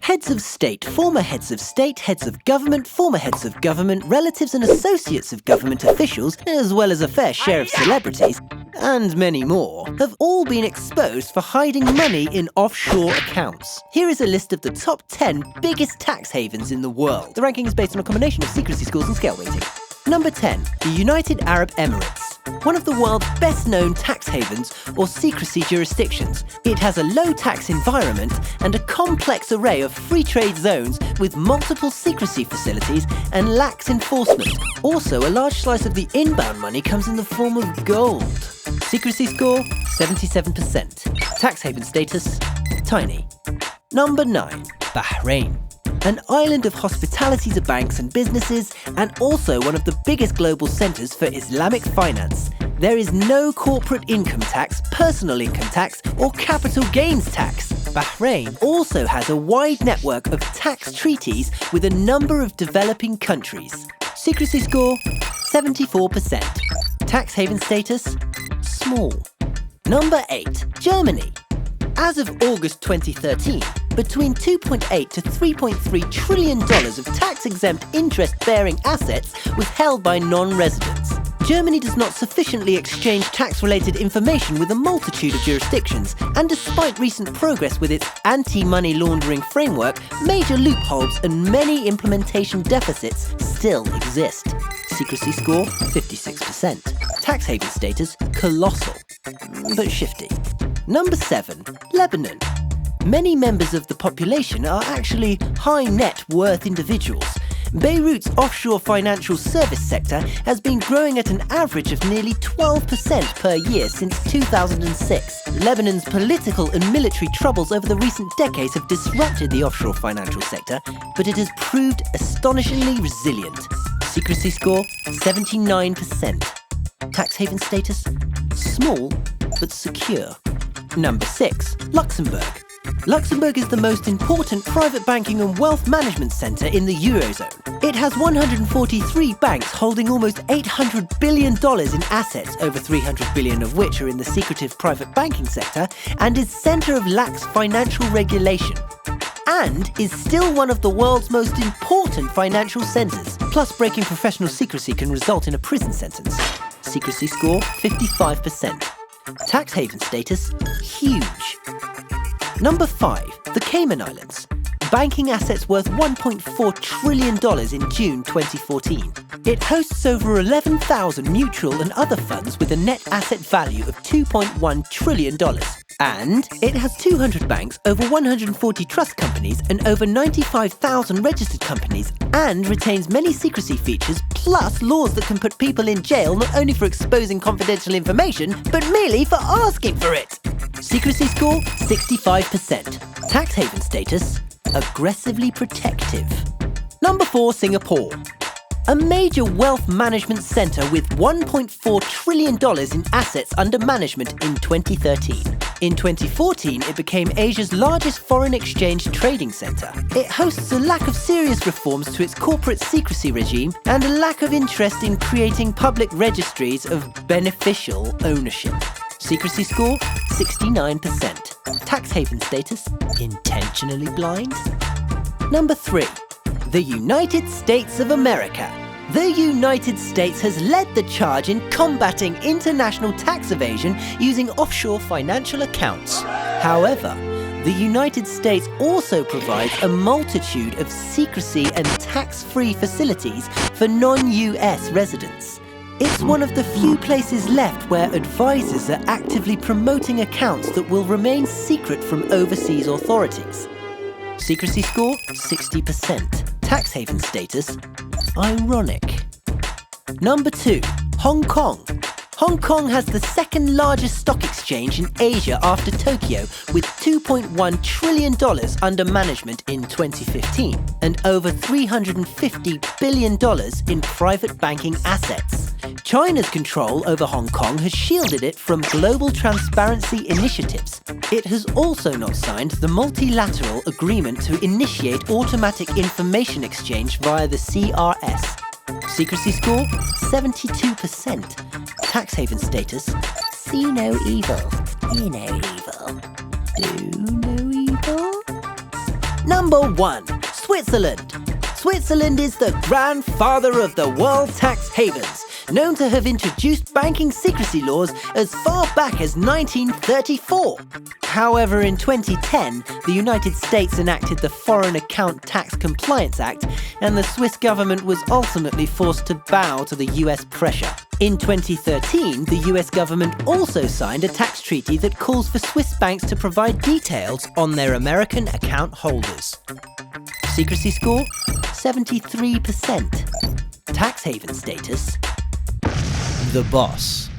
Heads of state, former heads of state, heads of government, former heads of government, relatives and associates of government officials, as well as a fair share of celebrities, and many more, have all been exposed for hiding money in offshore accounts. Here is a list of the top 10 biggest tax havens in the world. The ranking is based on a combination of secrecy scores and scale weighting. Number 10, the United Arab Emirates. One of the world's best-known tax havens or secrecy jurisdictions. It has a low-tax environment and a complex array of free trade zones with multiple secrecy facilities and lax enforcement. Also, a large slice of the inbound money comes in the form of gold. Secrecy score, 77%. Tax haven status, tiny. Number 9, Bahrain. An island of hospitality to banks and businesses, and also one of the biggest global centres for Islamic finance. There is no corporate income tax, personal income tax, or capital gains tax. Bahrain also has a wide network of tax treaties with a number of developing countries. Secrecy score, 74%. Tax haven status, small. Number 8, Germany. As of August 2013, between $2.8 to $3.3 trillion of tax-exempt interest-bearing assets was held by non-residents. Germany does not sufficiently exchange tax-related information with a multitude of jurisdictions, and despite recent progress with its anti-money laundering framework, major loopholes and many implementation deficits still exist. Secrecy score, 56%. Tax haven status, colossal, but shifty. Number 7, Lebanon. Many members of the population are actually high net worth individuals. Beirut's offshore financial service sector has been growing at an average of nearly 12% per year since 2006. Lebanon's political and military troubles over the recent decades have disrupted the offshore financial sector, but it has proved astonishingly resilient. Secrecy score, 79%. Tax haven status, small but secure. Number 6, Luxembourg. Luxembourg is the most important private banking and wealth management centre in the Eurozone. It has 143 banks holding almost $800 billion in assets, over $300 billion of which are in the secretive private banking sector, and is centre of lax financial regulation. And is still one of the world's most important financial centres. Plus, breaking professional secrecy can result in a prison sentence. Secrecy score, 55%. Tax haven status, huge. Number 5, the Cayman Islands. Banking assets worth $1.4 trillion in June 2014. It hosts over 11,000 mutual and other funds with a net asset value of $2.1 trillion. And it has 200 banks, over 140 trust companies, and over 95,000 registered companies, and retains many secrecy features, plus laws that can put people in jail not only for exposing confidential information, but merely for asking for it. Secrecy score, 65%. Tax haven status, aggressively protective. Number 4, Singapore. A major wealth management centre with $1.4 trillion in assets under management in 2013. In 2014, it became Asia's largest foreign exchange trading centre. It hosts a lack of serious reforms to its corporate secrecy regime and a lack of interest in creating public registries of beneficial ownership. Secrecy score, 69%. Tax haven status, intentionally blind. Number 3, the United States of America. The United States has led the charge in combating international tax evasion using offshore financial accounts. However, the United States also provides a multitude of secrecy and tax-free facilities for non-US residents. It's one of the few places left where advisors are actively promoting accounts that will remain secret from overseas authorities. Secrecy score, 60%. Tax haven status, ironic. Number 2, Hong Kong. Hong Kong has the second largest stock exchange in Asia after Tokyo, with $2.1 trillion under management in 2015 and over $350 billion in private banking assets. China's control over Hong Kong has shielded it from global transparency initiatives. It has also not signed the multilateral agreement to initiate automatic information exchange via the CRS. Secrecy score, 72%. Tax haven status, see no evil, hear no evil, do no evil. Number 1. Switzerland. Switzerland is the grandfather of the world tax havens, known to have introduced banking secrecy laws as far back as 1934. However, in 2010, the United States enacted the Foreign Account Tax Compliance Act, and the Swiss government was ultimately forced to bow to the US pressure. In 2013, the US government also signed a tax treaty that calls for Swiss banks to provide details on their American account holders. Secrecy score? 73%. Tax haven status? The boss.